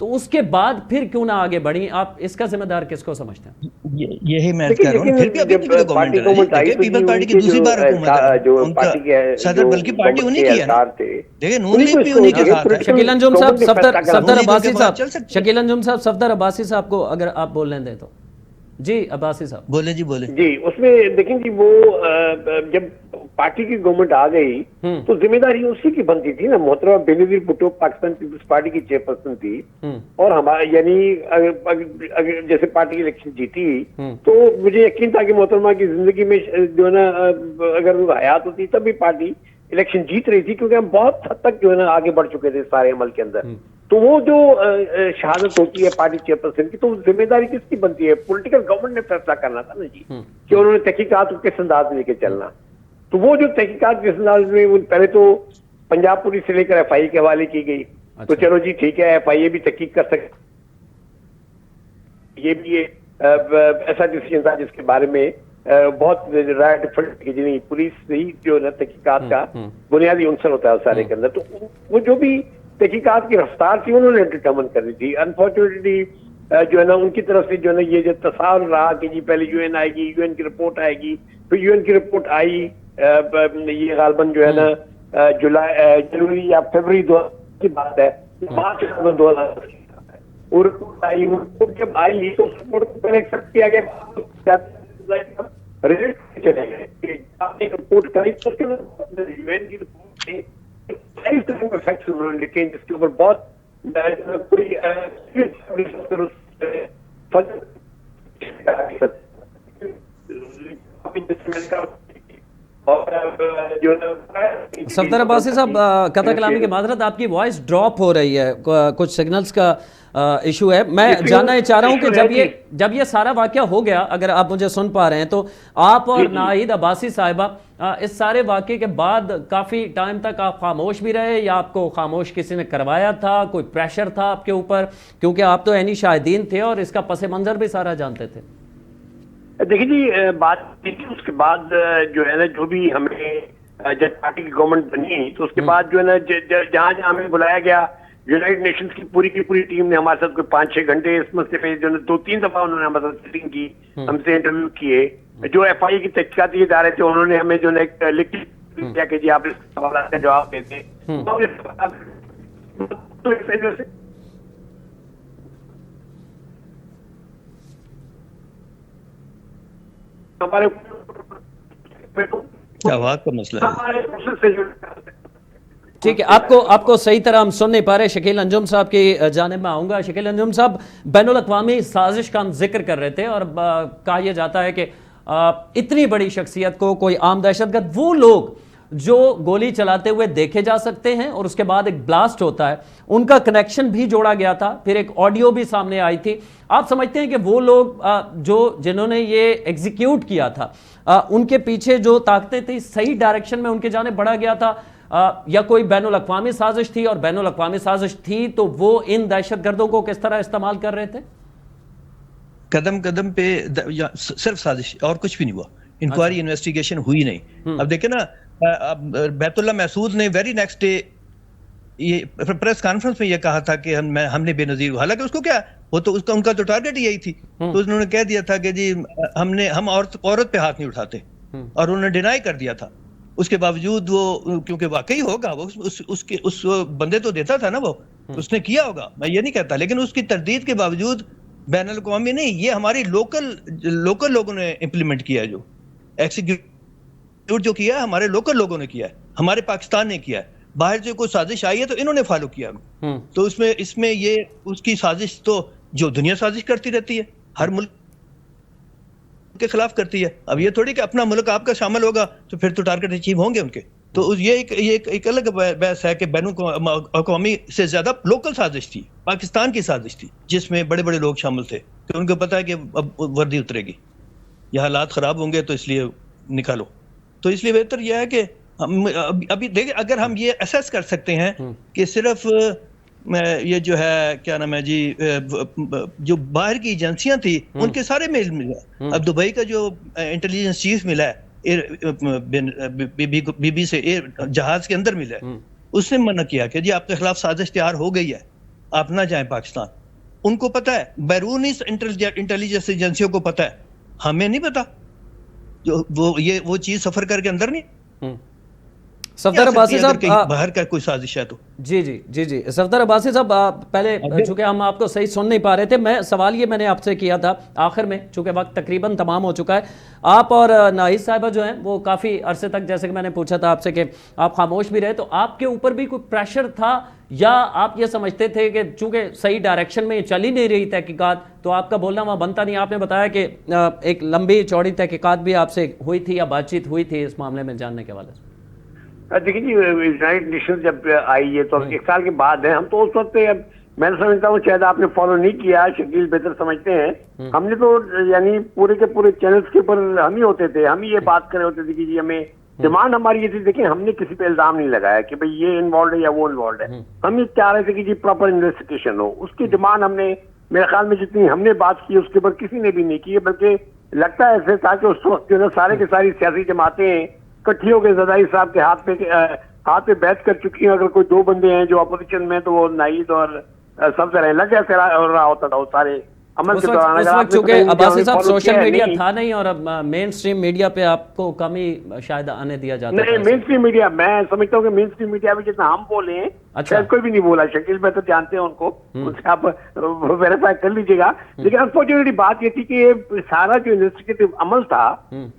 تو اس کے بعد پھر کیوں نہ آگے بڑھی؟ آپ اس کا ذمہ دار کس کو سمجھتے ہیں؟ یہی میں کہہ رہا ہوں، پھر بھی ابھی بھی تو گورنمنٹ ہے، پیپل پارٹی کی دوسری بار حکومت ہے، ان کا صدر بلکہ پارٹی انہی کی ہے نا، دیکھیں نون لیگ بھی انہی کے ساتھ ہے۔ شکیل انجم صاحب، صفدر عباسی صاحب، شکیل انجم صاحب، صفدر عباسی صاحب کو اگر آپ بولنے دیں تو۔ جی عباسی صاحب بولے جی بولے جی، اس میں دیکھیں جی، وہ جب پارٹی کی گورنمنٹ آ گئی تو ذمہ داری اسی کی بنتی تھی نا۔ محترمہ بینظیر بھٹو پاکستان پیپلز پارٹی کی چیئرپرسن تھی، اور ہمارا یعنی اگر جیسے پارٹی الیکشن جیتی تو مجھے یقین تھا کہ محترمہ کی زندگی میں جو ہے نا اگر وہ حیات ہوتی تب بھی پارٹی الیکشن جیت رہی تھی، کیونکہ ہم بہت حد تک جو ہے نا آگے بڑھ چکے تھے سارے عمل کے اندر۔ تو وہ جو شہادت ہوتی ہے پارٹی چیئرپرسن کی، تو ذمہ داری کس کی بنتی ہے؟ پولیٹیکل گورنمنٹ نے فیصلہ کرنا تھا نا جی، کہ انہوں نے تحقیقات کو کس انداز میں لے کے چلنا۔ تو وہ جو تحقیقات کس انداز میں، پہلے تو پنجاب پولیس سے لے کر ایف آئی کے حوالے کی گئی، تو چلو جی ٹھیک ہے، ایف آئی اے بھی تحقیق کر سکتے، یہ بھی ایسا ڈیسیجن تھا جس کے بارے میں بہت رائے ڈفرنٹ کی، جنہیں پولیس ہی جو ہے تحقیقات کا بنیادی عنصر ہوتا ہے سارے کے اندر۔ تو وہ جو بھی تحقیقات کی رفتار تھی انہوں نے ڈٹرمن کرنی تھی۔ انفارچونیٹلی جو ہے نا ان کی طرف سے جو ہے نا یہ جو تصور رہا کہ جی پہلے یو این آئے گی، یو این کی رپورٹ آئے گی، پھر یو این کی رپورٹ آئی، یہ غالباً جو ہے نا جنوری یا فروری کی بات ہے، مارچ 2010 اور رپورٹ آئی۔ رپورٹ جب آئی تو اس رپورٹ کو پہلے ایکسپٹ کیا گیا، ریزلٹ چلے گئے کہ آپ نے رپورٹ کری تو یو این کی رپورٹ سے فیکٹس انہوں نے لکھے جس کے اوپر بہت کوئی صفدر عباسی صاحب، قطع کلامی کی معذرت، آپ کی وائس ڈراپ ہو رہی ہے، کچھ سگنلز کا ایشو ہے۔ میں جاننا یہ چاہ رہا ہوں کہ جب یہ سارا واقعہ ہو گیا، اگر آپ مجھے سن پا رہے ہیں تو آپ اور ناہید عباسی صاحبہ اس سارے واقعے کے بعد کافی ٹائم تک آپ خاموش بھی رہے، یا آپ کو خاموش کسی نے کروایا تھا؟ کوئی پریشر تھا آپ کے اوپر؟ کیونکہ آپ تو عینی شاہدین تھے اور اس کا پس منظر بھی سارا جانتے تھے۔ دیکھیں جی، بات اس کے بعد جو ہے نا جو بھی ہمیں جب پارٹی کی گورنمنٹ بنی تو اس کے بعد جو ہے نا جہاں جہاں ہمیں بلایا گیا، یونائٹڈ نیشنز کی پوری ٹیم نے ہمارے ساتھ کوئی 5-6 گھنٹے اس مسئلے پہ جو ہے 2-3 دفعہ انہوں نے ہمارے ساتھ سیٹنگ کی، ہم سے انٹرویو کیے۔ جو ایف آئی اے کی تحقیقاتی ادارے تھے انہوں نے ہمیں جو ہے لکھ دیا کہ جی آپ اس سوالات کا جواب دیتے۔ ہمارے آواز کا مسئلہ ہے۔ ٹھیک ہے، آپ کو صحیح طرح ہم سن نہیں پا رہے۔ شکیل انجم صاحب کی جانب میں آؤں گا۔ شکیل انجم صاحب، بین الاقوامی سازش کا ہم ذکر کر رہے تھے، اور کہا یہ جاتا ہے کہ اتنی بڑی شخصیت کو کوئی عام دہشت گرد، وہ لوگ جو گولی چلاتے ہوئے دیکھے جا سکتے ہیں اور اس کے بعد ایک بلاسٹ ہوتا ہے، ان کا کنیکشن بھی جوڑا گیا تھا، پھر ایک آڈیو بھی سامنے آئی تھی۔ آپ سمجھتے ہیں کہ وہ لوگ جنہوں نے یہ ایگزیکیوٹ کیا تھا، ان کے پیچھے جو طاقتیں تھیں صحیح ڈائریکشن میں ان کے جانب بڑھا گیا تھا، یا کوئی بین الاقوامی سازش تھی؟ اور بین الاقوامی سازش تھی تو وہ ان دہشت گردوں کو کس طرح استعمال کر رہے تھے؟ قدم قدم پہ صرف سازش اور کچھ بھی نہیں ہوا، انکوائری انویسٹیگیشن ہوئی نہیں۔ اب دیکھیں نا، بیت اللہ محسود نے ویری نیکسٹ ڈے یہ پریس کانفرنس میں یہ کہا تھا کہ ہم نے بے نظیر، حالانکہ اس کو کیا، وہ تو ان کا تو ٹارگٹ یہی تھی، تو انہوں نے کہہ دیا تھا کہ جی ہم عورت پہ ہاتھ نہیں اٹھاتے، اور انہوں نے ڈینائی کر دیا تھا۔ اس کے باوجود وہ، کیونکہ واقعی ہوگا، وہ اس بندے تو دیتا تھا نا، وہ اس نے کیا ہوگا، میں یہ نہیں کہتا، لیکن اس کی تردید کے باوجود بین الاقوامی نہیں، یہ ہماری لوکل لوگوں نے امپلیمنٹ کیا ہے، جو ایکسیکیوٹ جو کیا ہے ہمارے لوکل لوگوں نے کیا ہے، ہمارے پاکستان نے کیا ہے۔ باہر سے کوئی سازش آئی ہے تو انہوں نے فالو کیا، تو اس میں یہ اس کی سازش تو جو دنیا سازش کرتی رہتی ہے، ہر ملک کے خلاف کرتی ہے۔ اب یہ تھوڑی کہ اپنا ملک آپ کا شامل ہوگا تو پھر تو ٹارگٹ اچیو ہوں گے ان کے، تو یہ ایک الگ بحث ہے کہ بین الاقوامی سے زیادہ لوکل سازش تھی، پاکستان کی سازش تھی، جس میں بڑے بڑے لوگ شامل تھے، کہ ان کو پتا ہے کہ اب وردی اترے گی، یہ حالات خراب ہوں گے، تو اس لیے نکالو۔ تو اس لیے بہتر یہ ہے کہ ابھی دیکھیں، اگر ہم یہ اسیس کر سکتے ہیں کہ صرف یہ جو ہے کیا نام ہے جی، جو باہر کی ایجنسیاں تھی ان کے سارے میل ملا، اب دبئی کا جو انٹیلیجنس چیف ملا ہے بی بی سے جہاز کے اندر ملا ہے، اس نے منع کیا کہ جی آپ کے خلاف سازش تیار ہو گئی ہے، آپ نہ جائیں پاکستان. ان کو پتہ ہے, بیرونی انٹیلیجنس ایجنسیوں کو پتہ ہے, ہمیں نہیں پتا. جو وہ چیز سفر کر کے اندر نہیں صفدر عباسی صاحب باہر کا کوئی سازش ہے تو. جی صفدر عباسی صاحب پہلے چونکہ ہم آپ کو صحیح سن نہیں پا رہے تھے, سوال یہ میں نے آپ سے کیا تھا آخر میں, چونکہ وقت تقریباً تمام ہو چکا ہے. آپ اور ناہید صاحبہ جو ہیں وہ کافی عرصے تک, جیسے کہ میں نے پوچھا تھا آپ سے کہ آپ خاموش بھی رہے, تو آپ کے اوپر بھی کوئی پریشر تھا یا آپ یہ سمجھتے تھے کہ چونکہ صحیح ڈائریکشن میں چل ہی نہیں رہی تحقیقات تو آپ کا بولنا وہاں بنتا نہیں؟ آپ نے بتایا کہ ایک لمبی چوڑی تحقیقات بھی آپ سے ہوئی تھی یا بات چیت ہوئی تھی اس معاملے میں جاننے کے حوالے سے. دیکھیے جی, یونائٹڈ نیشنز جب آئی ہے تو 1 سال کے بعد ہے, ہم تو اس وقت میں سمجھتا ہوں شاید آپ نے فالو نہیں کیا, شکیل بہتر سمجھتے ہیں, ہم نے تو یعنی پورے کے پورے چینلز کے اوپر ہم ہی ہوتے تھے, ہم ہی یہ بات کر رہے ہوتے تھے کہ جی ہمیں ڈیمانڈ ہماری یہ تھی. دیکھیں ہم نے کسی پہ الزام نہیں لگایا کہ بھئی یہ انوالوڈ ہے یا وہ انوالوڈ ہے, ہم یہ چاہ رہے تھے کہ جی پراپر انویسٹیگیشن ہو. اس کی ڈیمانڈ ہم نے, میرے خیال میں جتنی ہم نے بات کی اس کے اوپر کسی نے بھی نہیں کی, بلکہ لگتا ہے ایسے تھا کہ اس وقت جو ہے سارے کے ساری سیاسی جماعتیں اکٹھی ہو کے زرداری صاحب کے ہاتھ پہ بیعت کر چکی ہیں. اگر کوئی 2 بندے ہیں جو اپوزیشن میں تو وہ ناہید اور سب سے لگ ایسے رہا ہوتا تھا وہ سارے عمل کے دوران. اس وقت چونکہ عباسی صاحب سوشل میڈیا تھا نہیں اور اب مین اسٹریم میڈیا پہ آپ کو کم ہی شاید آنے دیا جاتا ہے. نہیں, مین اسٹریم میڈیا میں سمجھتا ہوں کہ مین اسٹریم میڈیا میں جتنا ہم بولے ہیں شاید کوئی بھی نہیں بولا. شکیل بہتر جانتے ہیں ان کو, ان سے آپ ویریفائی کر لیجیے گا. لیکن انفارچونیٹلی بات یہ تھی کہ یہ سارا جو انویسٹیگیٹو عمل تھا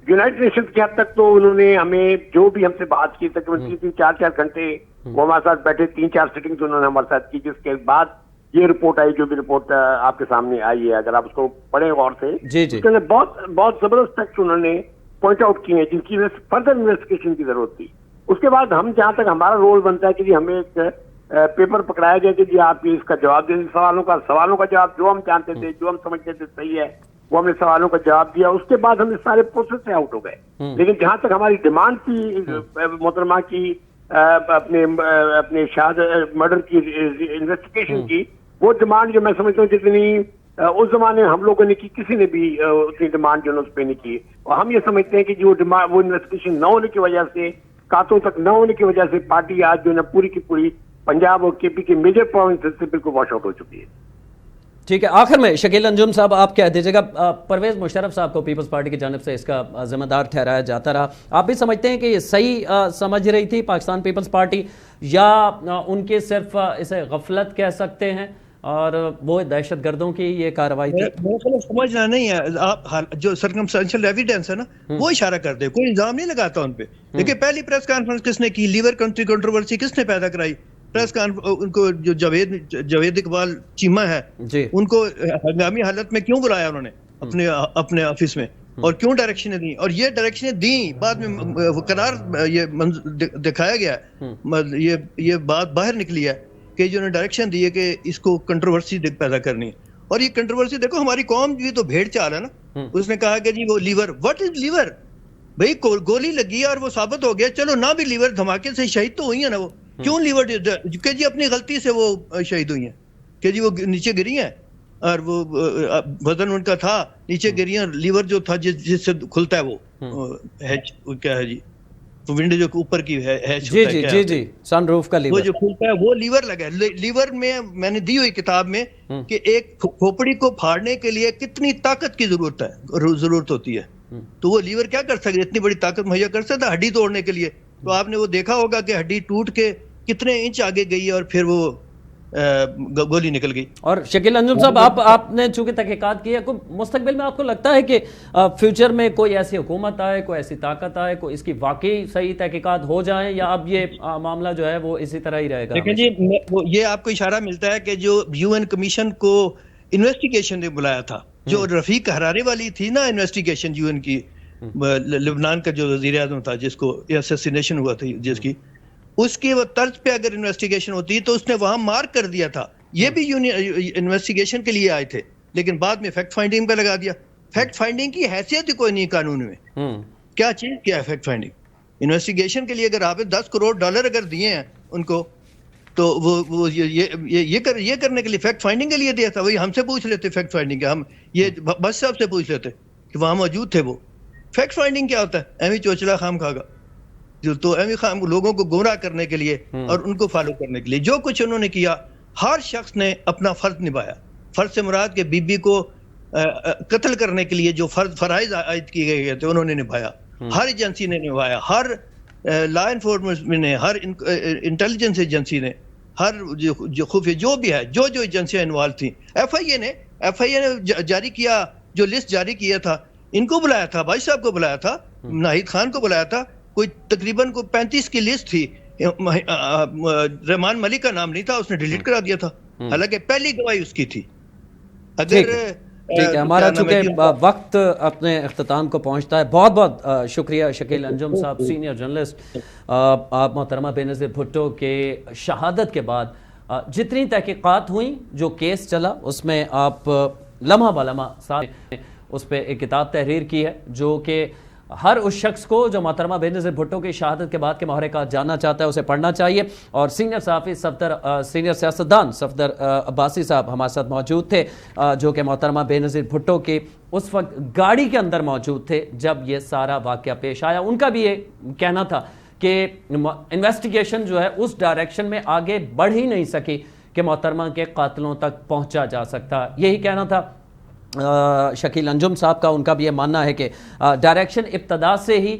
یونائٹڈ نیشنز کی حد تک تو انہوں نے ہمیں جو بھی ہم سے بات کی تقریباً 3-4 گھنٹے وہ ہمارے ساتھ بیٹھے, 3-4 سیٹنگز انہوں نے ہمارے ساتھ کی, جس کے بعد یہ رپورٹ آئی جو بھی رپورٹ آپ کے سامنے آئی ہے. اگر آپ اس کو پڑھیں غور سے, اس کے اندر بہت زبردست فیکٹس انہوں نے پوائنٹ آؤٹ کیے ہیں جن کی فردر انویسٹیگیشن کی ضرورت تھی. اس کے بعد ہم جہاں تک ہمارا رول بنتا ہے کہ جی ہمیں ایک پیپر پکڑایا گیا کہ جی آپ اس کا جواب دیں, سوالوں کا جواب جو ہم جانتے تھے, جو ہم سمجھتے تھے صحیح ہے, وہ ہم نے سوالوں کا جواب دیا. اس کے بعد ہم اس سارے پروسیس سے آؤٹ ہو گئے. لیکن جہاں تک ہماری ڈیمانڈ تھی محترمہ کی اپنے شہادت مرڈر کی انویسٹیگیشن کی, وہ ڈیمانڈ جو میں سمجھتا ہوں جتنی اس زمانے ہم لوگوں نے کی کسی نے بھی اتنی ڈیمانڈ جو ہے اس پہ نہیں کی. اور ہم یہ سمجھتے ہیں کہ جو وہ انویسٹیگیشن نہ ہونے کی وجہ سے, کاتوں تک نہ ہونے کی وجہ سے پارٹی آج جو ہے پوری کی پوری پنجاب اور کے پی کے میجر پروونسز سے بالکل واش آؤٹ ہو چکی ہے. ٹھیک ہے, آخر میں شکیل انجم صاحب آپ کہہ دیجیے گا, پرویز مشرف صاحب کو پیپلز پارٹی کی جانب سے اس کا ذمہ دار ٹھہرایا جاتا رہا, آپ بھی سمجھتے ہیں کہ یہ صحیح سمجھ رہی تھی پاکستان پیپلز پارٹی یا ان کے صرف اسے غفلت کہہ سکتے ہیں اور وہ دہشت گردوں کی یہ کارروائی تھی؟ سمجھنا نہیں ہے, آپ جو سرکمسٹینشل ایویڈنس ہے نا وہ اشارہ کر دے, کوئی الزام نہیں لگاتا ان پہ. دیکھیں پہلی پریس کانفرنس کس نے کی, لیور کنٹری کنٹروورسی کس نے پیدا کرائی, پریس ان کو جو جاوید اقبال چیمہ ہے ان کو ہنگامی حالت میں کیوں بلایا انہوں نے اپنے آفس میں, اور کیوں ڈائریکشنیں دیں, اور یہ ڈائریکشنیں دیں بعد میں قرار یہ دکھایا گیا, یہ بات باہر نکلی ہے کہ جو نے ڈائریکشن دی ہے کہ اس کو کنٹروورسی پیدا کرنی ہے. اور یہ کنٹروورسی دیکھو ہماری قوم بھی تو بھیڑ چال ہے نا, اس نے کہا کہ جی وہ لیور, واٹ از لیور بھائی, گولی لگی ہے اور وہ ثابت ہو گیا, چلو نہ بھی لیور دھماکے سے شہید تو ہوئی ہیں نا, وہ کیوں لیور کہ جی اپنی غلطی سے وہ شہید ہوئی ہیں, کہ جی وہ نیچے گری ہیں اور وہ وزن ان کا تھا نیچے گری ہیں, لیور جو تھا جس سے کھلتا ہے وہ ہیچ کیا ہے جی, ونڈو جو اوپر کی ہے جی سن روف کا لیور, وہ جو کھلتا ہے وہ لیور لگا ہے. لیور میں نے دی ہوئی کتاب میں کہ ایک کھوپڑی کو پھاڑنے کے لیے کتنی طاقت کی ضرورت ہوتی ہے, تو وہ لیور کیا کر سکتا ہے, اتنی بڑی طاقت مہیا کر سکتا ہے ہڈی توڑنے کے لیے. تو آپ نے وہ دیکھا ہوگا کہ ہڈی ٹوٹ کے کتنے انچ آگے گئی ہے اور پھر وہ گولی نکل گئی. اور شکیل انجم صاحب آپ نے چونکہ تحقیقات کی ہے, مستقبل میں آپ کو لگتا ہے کہ فیوچر میں کوئی ایسی حکومت آئے, کوئی ایسی طاقت آئے, کوئی اس کی واقعی صحیح تحقیقات ہو جائیں, یا اب یہ معاملہ جو ہے وہ اسی طرح ہی رہے گا؟ لیکن جی یہ آپ کو اشارہ ملتا ہے کہ جو یو این کمیشن کو انویسٹیگیشن نے بلایا تھا, جو رفیق ہرارے والی تھی نا انویسٹیگیشن یو این کی, لبنان کا جو وزیر اعظم تھا جس کو اسیسینیشن ہوا تھا جس کی, اس کی وہ طرز پہ اگر انویسٹیگیشن ہوتی تو اس نے وہاں مارک کر دیا تھا. یہ بھی انویسٹیگیشن کے لیے آئے تھے لیکن بعد میں فیکٹ فائنڈنگ پہ لگا دیا. فیکٹ فائنڈنگ کی حیثیت ہی کوئی نہیں قانون میں, کیا چیز کیا ہے فیکٹ فائنڈنگ. انویسٹیگیشن کے لیے اگر آپ $10 کروڑ اگر دیے ہیں ان کو, تو وہ یہ کرنے کے لیے فیکٹ فائنڈنگ کے لیے دیا تھا. وہی ہم سے پوچھ لیتے فیکٹ فائنڈنگ, ہم یہ بس صاحب سے پوچھ لیتے کہ وہاں موجود تھے. وہ فیکٹ فائنڈنگ کیا ہوتا ہے, ایویں چوچلا خام کھاگا, جو تو ایویں خام لوگوں کو گمراہ کرنے کے لیے اور ان کو فالو کرنے کے لیے جو کچھ انہوں نے کیا ہر شخص نے اپنا فرض نبھایا. فرض سے مراد کہ بی بی کو قتل کرنے کے لیے جو فرائض عائد کیے گئے تھے انہوں نے نبھایا. ہر ایجنسی نے نبھایا, ہر لا انفورسمنٹ نے, ہر انٹیلیجنس ایجنسی نے, ہر جو خفیہ جو بھی ہے, جو ایجنسیاں انوالو تھیں. ایف آئی اے نے جاری کیا, جو لسٹ جاری کیا تھا, ان کو بلایا تھا, بھائی صاحب کو بلایا تھا, ناہید خان کو بلایا تھا. کوئی تقریباً 35 کی لسٹ تھی. رحمان ملک کا نام نہیں تھا, اس نے ڈیلیٹ کرا دیا تھا, حالانکہ پہلی گواہی اس کی تھی. ٹھیک ہے, ہمارا چونکہ وقت اپنے اختتام کو پہنچتا ہے. بہت بہت شکریہ شکیل انجم صاحب, سینئر جرنلسٹ. آپ محترمہ بے نظیر بھٹو کے شہادت کے بعد جتنی تحقیقات ہوئیں, جو کیس چلا, اس میں آپ لمحہ بلمحہ ساتھ اس پہ ایک کتاب تحریر کی ہے, جو کہ ہر اس شخص کو جو محترمہ بے نظیر بھٹو کی شہادت کے بعد کے محرکات جاننا چاہتا ہے اسے پڑھنا چاہیے. اور سینئر صحافی سینئر سیاستدان صفدر عباسی صاحب ہمارے ساتھ موجود تھے, جو کہ محترمہ بے نظیر بھٹو کے اس وقت گاڑی کے اندر موجود تھے جب یہ سارا واقعہ پیش آیا. ان کا بھی یہ کہنا تھا کہ انویسٹیگیشن جو ہے اس ڈائریکشن میں آگے بڑھ ہی نہیں سکی کہ محترمہ کے قاتلوں تک پہنچا جا سکتا. یہی کہنا تھا شکیل انجم صاحب کا. ان کا بھی یہ ماننا ہے کہ ڈائریکشن ابتدا سے ہی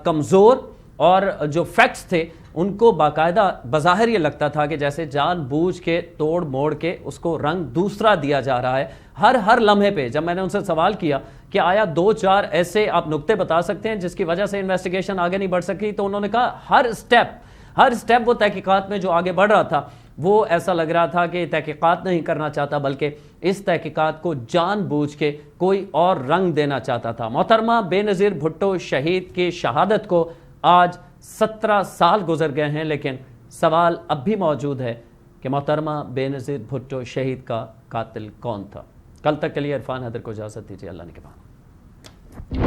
کمزور, اور جو فیکٹس تھے ان کو باقاعدہ بظاہر یہ لگتا تھا کہ جیسے جان بوجھ کے توڑ موڑ کے اس کو رنگ دوسرا دیا جا رہا ہے ہر لمحے پہ. جب میں نے ان سے سوال کیا کہ آیا 2-4 ایسے آپ نقطے بتا سکتے ہیں جس کی وجہ سے انویسٹیگیشن آگے نہیں بڑھ سکی, تو انہوں نے کہا ہر سٹیپ وہ تحقیقات میں جو آگے بڑھ رہا تھا وہ ایسا لگ رہا تھا کہ تحقیقات نہیں کرنا چاہتا, بلکہ اس تحقیقات کو جان بوجھ کے کوئی اور رنگ دینا چاہتا تھا. محترمہ بے نظیر بھٹو شہید کی شہادت کو آج 17 سال گزر گئے ہیں, لیکن سوال اب بھی موجود ہے کہ محترمہ بے نظیر بھٹو شہید کا قاتل کون تھا. کل تک کے لیے عرفان حیدر کو اجازت دیجیے. اللہ نگہبان.